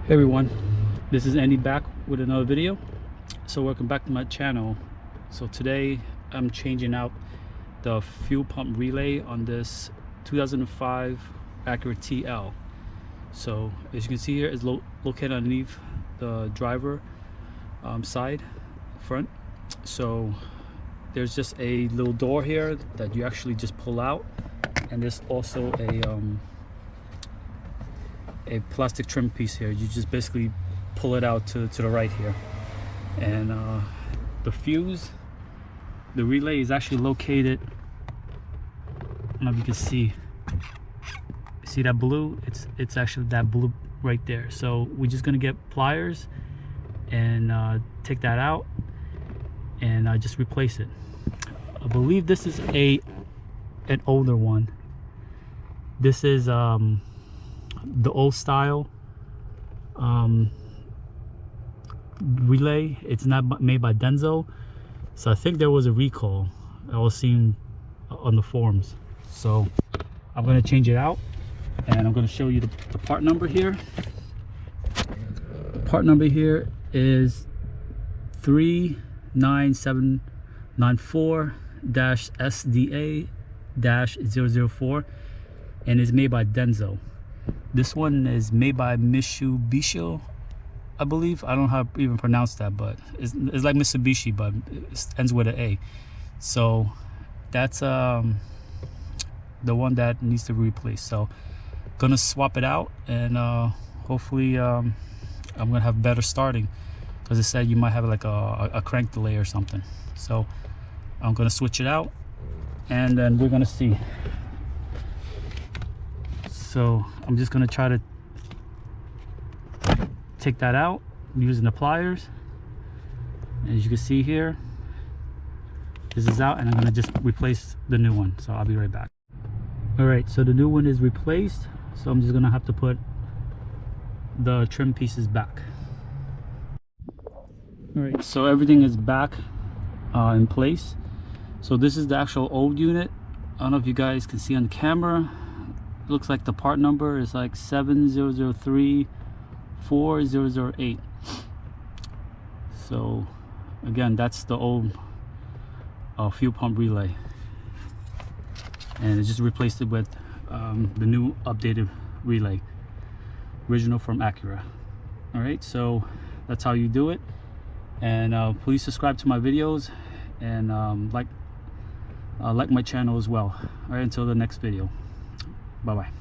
Hey everyone, this is Andy back with another video. So welcome back to my channel. So today I'm changing out the fuel pump relay on this 2005 Acura TL. So as you can see here, it's located underneath the driver side front. So there's just a little door here that you actually just pull out, and there's also a plastic trim piece here. You just basically pull it out to the right here, and the fuse, the relay is actually located, I don't know if you can see that blue, it's actually that blue right there. So we're just gonna get pliers and take that out and just replace it. I believe this is an older one. This is the old style relay. It's not made by Denso, so I think there was a recall I was seeing on the forums. So I'm going to change it out, and I'm going to show you the part number here. The part number here is 39794-SDA-004, and is made by Denso. This one is made by Mitsuba, I believe. I don't know how to even pronounce that, but it's like Mitsubishi, but it ends with an A. So that's the one that needs to be replaced. So gonna swap it out, and hopefully I'm gonna have better starting, because it said you might have like a crank delay or something. So I'm gonna switch it out, and then we're gonna see. So I'm just gonna try to take that out using the pliers. As you can see here, this is out, and I'm gonna just replace the new one. So I'll be right back. All right, so the new one is replaced. So I'm just gonna have to put the trim pieces back. All right, so everything is back in place. So this is the actual old unit. I don't know if you guys can see on the camera. It looks like the part number is like 70034008. So again, that's the old fuel pump relay, and it just replaced it with the new updated relay, original from Acura. All right, so that's how you do it. And please subscribe to my videos, and like my channel as well. All right, until the next video. Bye-bye.